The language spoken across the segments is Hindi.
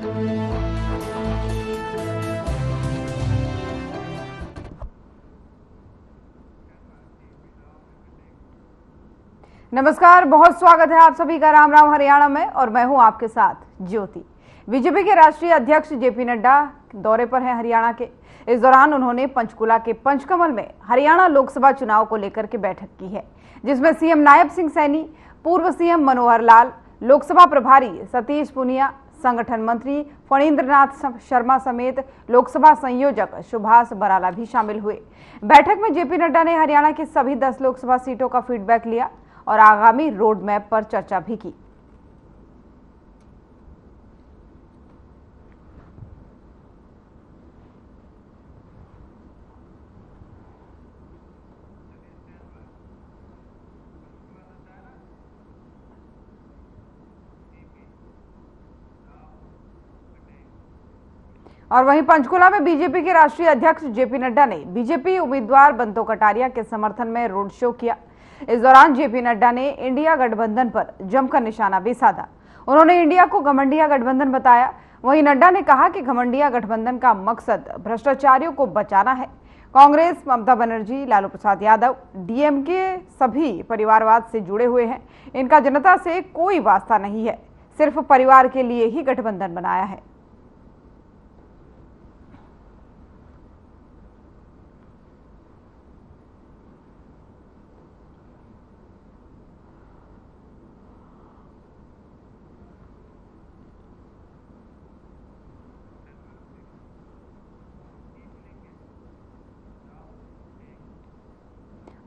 नमस्कार, बहुत स्वागत है आप सभी का राम राम हरियाणा में और मैं हूं आपके साथ ज्योति। बीजेपी के राष्ट्रीय अध्यक्ष जेपी नड्डा दौरे पर हैं हरियाणा के। इस दौरान उन्होंने पंचकुला के पंचकमल में हरियाणा लोकसभा चुनाव को लेकर के बैठक की है, जिसमें सीएम नायब सिंह सैनी, पूर्व सीएम मनोहर लाल, लोकसभा प्रभारी सतीश पूनिया, संगठन मंत्री फणींद्र नाथ शर्मा समेत लोकसभा संयोजक सुभाष बराला भी शामिल हुए। बैठक में जेपी नड्डा ने हरियाणा की सभी 10 लोकसभा सीटों का फीडबैक लिया और आगामी रोड मैप पर चर्चा भी की। और वहीं पंचकुला में बीजेपी के राष्ट्रीय अध्यक्ष जेपी नड्डा ने बीजेपी उम्मीदवार बंतो कटारिया के समर्थन में रोड शो किया। इस दौरान जेपी नड्डा ने इंडिया गठबंधन पर जमकर निशाना भी साधा। उन्होंने इंडिया को घमंडिया गठबंधन बताया। वहीं नड्डा ने कहा कि घमंडिया गठबंधन का मकसद भ्रष्टाचारियों को बचाना है। कांग्रेस, ममता बनर्जी, लालू प्रसाद यादव, डीएमके सभी परिवारवाद से जुड़े हुए हैं। इनका जनता से कोई वास्ता नहीं है, सिर्फ परिवार के लिए ही गठबंधन बनाया है।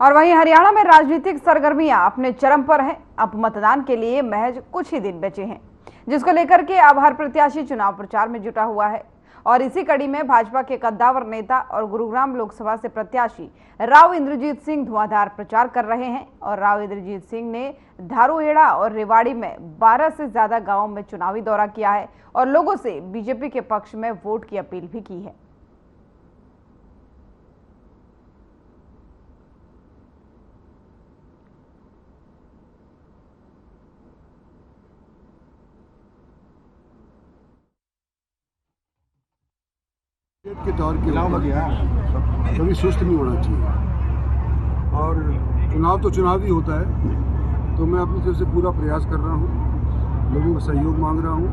और वहीं हरियाणा में राजनीतिक सरगर्मियां अपने चरम पर हैं। अब मतदान के लिए महज कुछ ही दिन बचे हैं, जिसको लेकर के अब हर प्रत्याशी चुनाव प्रचार में जुटा हुआ है। और इसी कड़ी में भाजपा के कद्दावर नेता और गुरुग्राम लोकसभा से प्रत्याशी राव इंद्रजीत सिंह धुआंधार प्रचार कर रहे हैं। और राव इंद्रजीत सिंह ने धारूहेड़ा और रेवाड़ी में 12 से ज्यादा गांवों में चुनावी दौरा किया है और लोगों से बीजेपी के पक्ष में वोट की अपील भी की है। के तौर के कभी सुस्त नहीं होना चाहिए और चुनाव तो चुनाव ही होता है। तो मैं अपनी तरफ से पूरा प्रयास कर रहा हूँ, लोगों का सहयोग मांग रहा हूँ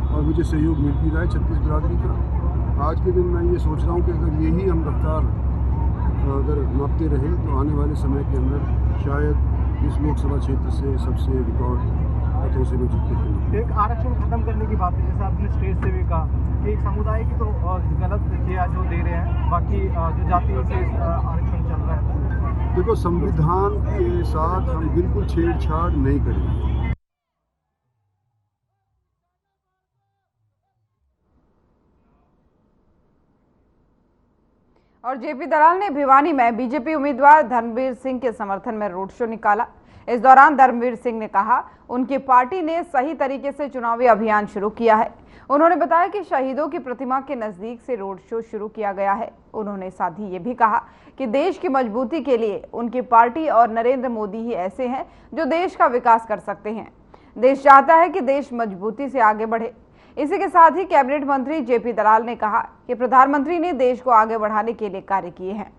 और मुझे सहयोग मिल भी रहा है छत्तीस बिरादरी का। आज के दिन मैं ये सोच रहा हूँ कि अगर यही हम रफ्तार अगर नापते रहे तो आने वाले समय के अंदर शायद इस लोकसभा क्षेत्र से सबसे रिकॉर्ड मतों से मैं जीत के। एक आरक्षण खत्म करने की बात है, जैसे आपने स्टेज से भी कहा कि एक समुदाय की तो गलत किया जो दे रहे हैं, बाकी जो जाति से आरक्षण चल रहा है। देखो, संविधान के साथ हम बिल्कुल छेड़छाड़ नहीं करेंगे। और जेपी दलाल ने भिवानी में बीजेपी उम्मीदवार धर्मवीर सिंह के समर्थन में रोड शो निकाला। इस दौरान धर्मवीर सिंह ने कहा उनकी पार्टी ने सही तरीके से चुनावी अभियान शुरू किया है। उन्होंने बताया कि शहीदों की प्रतिमा के नजदीक से रोड शो शुरू किया गया है। उन्होंने साथ ही ये भी कहा कि देश की मजबूती के लिए उनकी पार्टी और नरेंद्र मोदी ही ऐसे हैं जो देश का विकास कर सकते हैं। देश चाहता है कि देश मजबूती से आगे बढ़े। इसी के साथ ही कैबिनेट मंत्री जेपी दलाल ने कहा कि प्रधानमंत्री ने देश को आगे बढ़ाने के लिए कार्य किए हैं।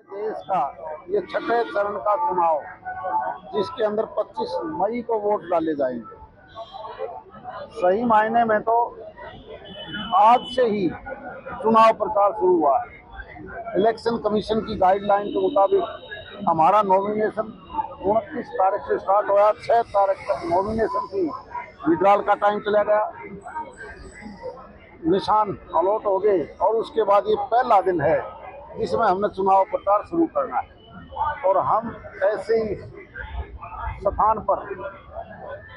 देश का ये छठे चरण का चुनाव, जिसके अंदर 25 मई को वोट डाले जाएंगे। सही मायने में तो आज से ही चुनाव प्रचार शुरू हुआ है। इलेक्शन कमीशन की गाइडलाइन के मुताबिक हमारा नॉमिनेशन 29 तारीख से स्टार्ट हुआ, 6 तारीख तक नॉमिनेशन की विड्रॉल का टाइम चला गया, निशान अलॉट हो गए और उसके बाद ये पहला दिन है जिसमें हमने चुनाव प्रचार शुरू करना है। और हम ऐसे ही स्थान पर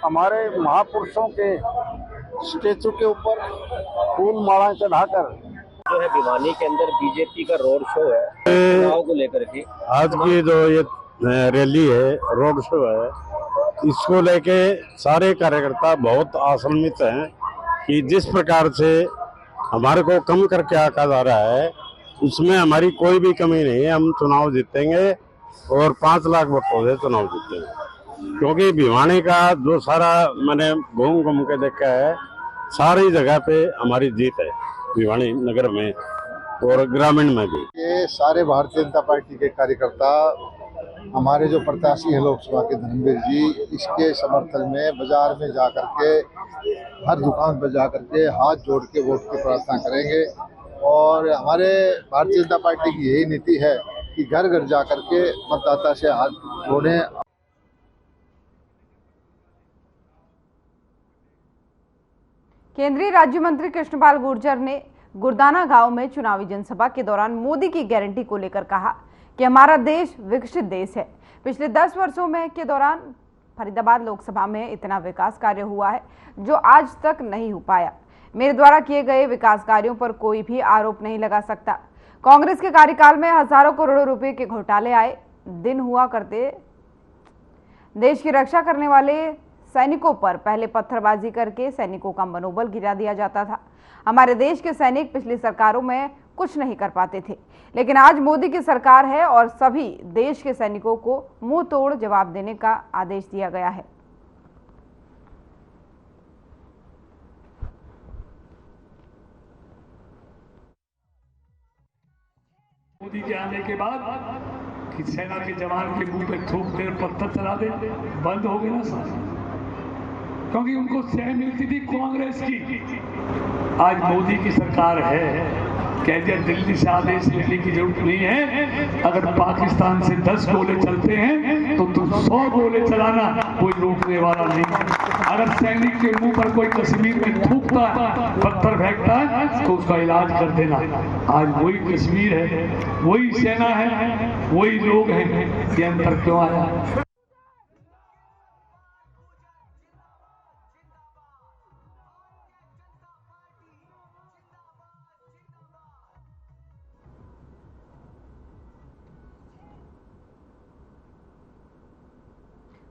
हमारे महापुरुषों के स्टेचू के ऊपर फूल मालाएं चढ़ाकर जो है भिवानी के अंदर बीजेपी का रोड शो है चुनाव को लेकर के। आज की जो ये रैली है, रोड शो है, इसको लेके सारे कार्यकर्ता बहुत आश्वस्त हैं कि जिस प्रकार से हमारे को कम करके आका जा रहा है उसमें हमारी कोई भी कमी नहीं है। हम चुनाव जीतेंगे और 5 लाख वोटों से चुनाव जीतेंगे, क्योंकि भिवानी का जो सारा मैंने घूम घूम के देखा है, सारी जगह पे हमारी जीत है, भिवानी नगर में और ग्रामीण में भी। ये सारे भारतीय जनता पार्टी के कार्यकर्ता हमारे जो प्रत्याशी हैं लोकसभा के धर्मवीर जी, इसके समर्थन में बाजार में जा करके, हर दुकान पर जा करके हाथ जोड़ के वोट की प्रार्थना करेंगे। और हमारे भारतीय जनता पार्टी की यही नीति है कि घर घर जा करके मतदाता से हाथ जोड़ें। केंद्रीय राज्य मंत्री कृष्णपाल गुर्जर ने गुरदाना गांव में चुनावी जनसभा के दौरान मोदी की गारंटी को लेकर कहा कि हमारा देश विकसित देश है। पिछले 10 वर्षों में के दौरान फरीदाबाद लोकसभा में इतना विकास कार्य हुआ है जो आज तक नहीं हो पाया। मेरे द्वारा किए गए विकास कार्यों पर कोई भी आरोप नहीं लगा सकता। कांग्रेस के कार्यकाल में हजारों करोड़ों रुपए के घोटाले आए दिन हुआ करते। देश की रक्षा करने वाले सैनिकों पर पहले पत्थरबाजी करके सैनिकों का मनोबल गिरा दिया जाता था। हमारे देश के सैनिक पिछली सरकारों में कुछ नहीं कर पाते थे, लेकिन आज मोदी की सरकार है और सभी देश के सैनिकों को मुंह तोड़ जवाब देने का आदेश दिया गया है। मोदी के आने के बाद कि सेना के जवान के मुंह पे थूक दे, पत्थर चला दे, बंद हो गया सर, क्योंकि उनको सह मिलती थी कांग्रेस की। आज मोदी की सरकार है, कह दिया दिल्ली से आदेश लेने की जरूरत नहीं है। अगर पाकिस्तान से 10 गोले चलते हैं तो तुम 100 गोले चलाना, कोई रोकने वाला नहीं। अगर सैनिक के मुंह पर कोई कश्मीर में थूकता है, पत्थर फेंकता है, तो उसका इलाज कर देना। आज वही कश्मीर है, वही सेना है, वही लोग हैं, ये अंतर क्यों आया?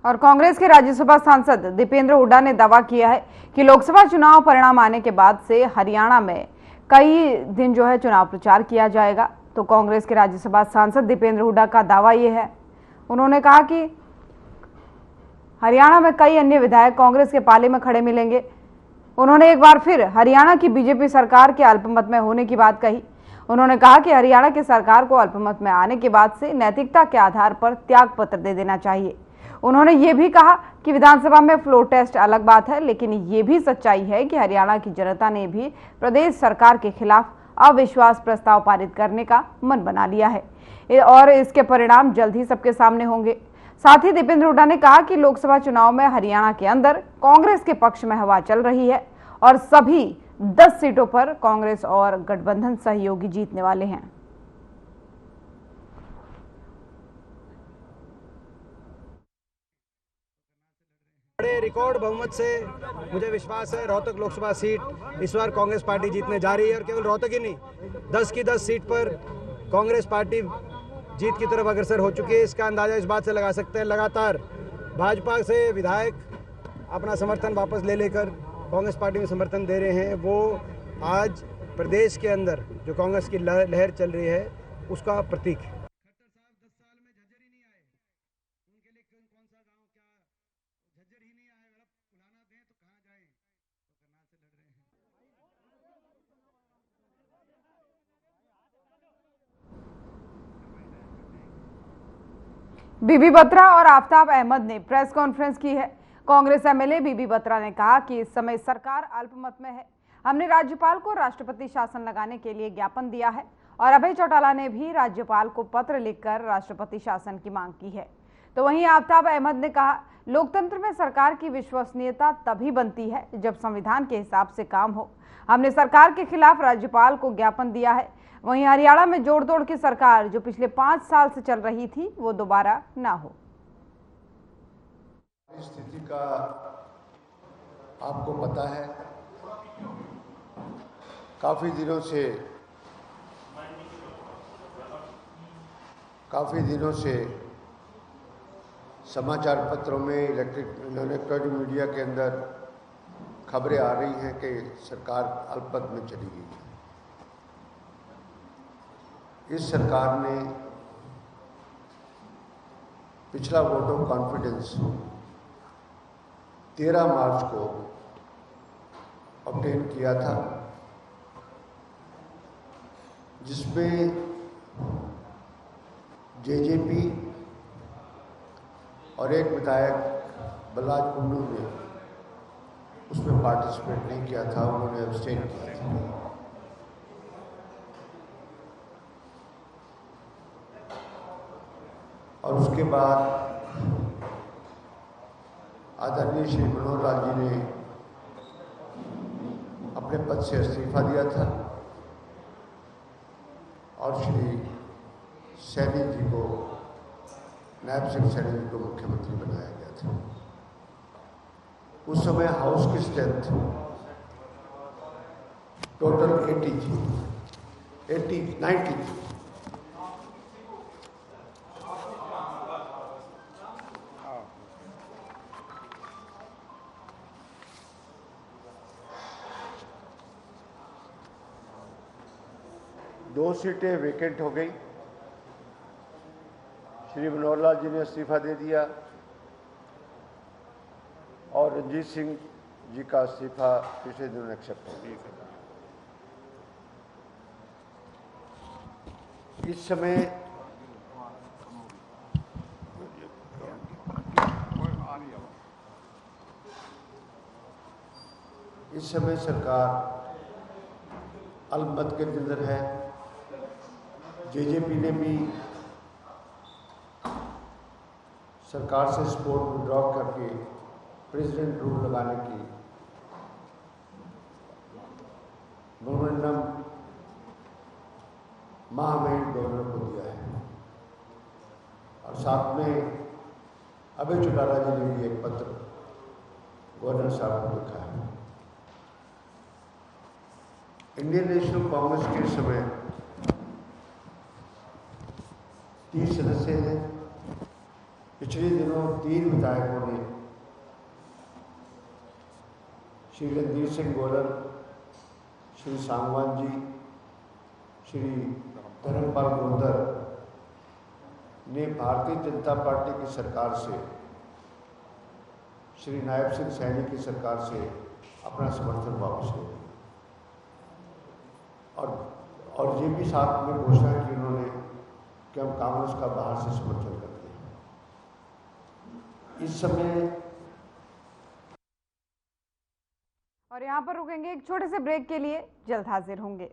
और कांग्रेस के राज्यसभा सांसद दीपेंद्र हुड्डा ने दावा किया है कि लोकसभा चुनाव परिणाम आने के बाद से हरियाणा में कई दिन जो है चुनाव प्रचार किया जाएगा। तो कांग्रेस के राज्यसभा सांसद दीपेंद्र हुड्डा का दावा ये है, उन्होंने कहा कि हरियाणा में कई अन्य विधायक कांग्रेस के पाले में खड़े मिलेंगे। उन्होंने एक बार फिर हरियाणा की बीजेपी सरकार के अल्पमत में होने की बात कही। उन्होंने कहा कि हरियाणा की सरकार को अल्पमत में आने के बाद से नैतिकता के आधार पर त्याग पत्र दे देना चाहिए। उन्होंने ये भी कहा कि विधानसभा में फ्लोर टेस्ट अलग बात है, लेकिन ये भी सच्चाई है कि हरियाणा की जनता ने भी प्रदेश सरकार के खिलाफ अविश्वास प्रस्ताव पारित करने का मन बना लिया है और इसके परिणाम जल्द ही सबके सामने होंगे। साथ ही दीपेंद्र हुड्डा ने कहा कि लोकसभा चुनाव में हरियाणा के अंदर कांग्रेस के पक्ष में हवा चल रही है और सभी 10 सीटों पर कांग्रेस और गठबंधन सहयोगी जीतने वाले हैं। बड़े रिकॉर्ड बहुमत से मुझे विश्वास है रोहतक लोकसभा सीट इस बार कांग्रेस पार्टी जीतने जा रही है। और केवल रोहतक ही नहीं, 10 की 10 सीट पर कांग्रेस पार्टी जीत की तरफ अग्रसर हो चुकी है। इसका अंदाजा इस बात से लगा सकते हैं, लगातार भाजपा से विधायक अपना समर्थन वापस ले लेकर कांग्रेस पार्टी में समर्थन दे रहे हैं। वो आज प्रदेश के अंदर जो कांग्रेस की लहर चल रही है उसका प्रतीक है। बीबी बत्रा और आफ्ताब अहमद ने प्रेस कॉन्फ्रेंस की है। कांग्रेस एमएलए बीबी बत्रा ने कहा कि इस समय सरकार अल्पमत में है। हमने राज्यपाल को राष्ट्रपति शासन लगाने के लिए ज्ञापन दिया है और अभय चौटाला ने भी राज्यपाल को पत्र लिखकर राष्ट्रपति शासन की मांग की है। तो वहीं आफ्ताब अहमद ने कहा, लोकतंत्र में सरकार की विश्वसनीयता तभी बनती है जब संविधान के हिसाब से काम हो। हमने सरकार के खिलाफ राज्यपाल को ज्ञापन दिया है। वहीं हरियाणा में जोड़ तोड़ की सरकार जो पिछले 5 साल से चल रही थी वो दोबारा ना हो। स्थिति का आपको पता है, काफी दिनों से समाचार पत्रों में, इलेक्ट्रॉनिक मीडिया के अंदर खबरें आ रही हैं कि सरकार अल्पमत में चली गई है। इस सरकार ने पिछला वोट ऑफ कॉन्फिडेंस 13 मार्च को ऑब्टेन किया था, जिसमें जेजेपी और एक विधायक बलराज कुंडू ने उसमें पार्टिसिपेट नहीं किया था, उन्होंने अब्सटेन किया था। और उसके बाद आदरणीय श्री मनोहर लाल जी ने अपने पद से इस्तीफा दिया था और श्री सैनी जी को, नायब सिंह सैनी जी को मुख्यमंत्री बनाया गया था। उस समय हाउस की स्ट्रेंथ टोटल 90 थी। 2 सीटें वेकेंट हो गई। श्री मनोहर लाल जी ने इस्तीफा दे दिया और रणजीत सिंह जी का इस्तीफा पिछले दिनों एक्सेप्ट हो गया। इस समय सरकार अल्पमत के अंदर है। जेजेपी ने भी सरकार से सपोर्ट विड्रॉ करके प्रेसिडेंट रूल लगाने की मेमोरेंडम महामहिम गवर्नर को दिया है और साथ में अभय चौटाला जी ने भी एक पत्र गवर्नर साहब को लिखा है। इंडियन नेशनल कांग्रेस के समय 30 सदस्य हैं। पिछले दिनों 3 विधायकों ने, श्री रणधीर सिंह गोलन, श्री सांगवान जी, श्री धर्मपाल गोंदर ने भारतीय जनता पार्टी की सरकार से, श्री नायब सिंह सैनी की सरकार से अपना समर्थन वापस ले लिया और ये भी साथ में घोषणा की उन्होंने कि हम कांग्रेस का बाहर से समर्थन करते हैं। इस समय और यहाँ पर रुकेंगे एक छोटे से ब्रेक के लिए, जल्द हाजिर होंगे।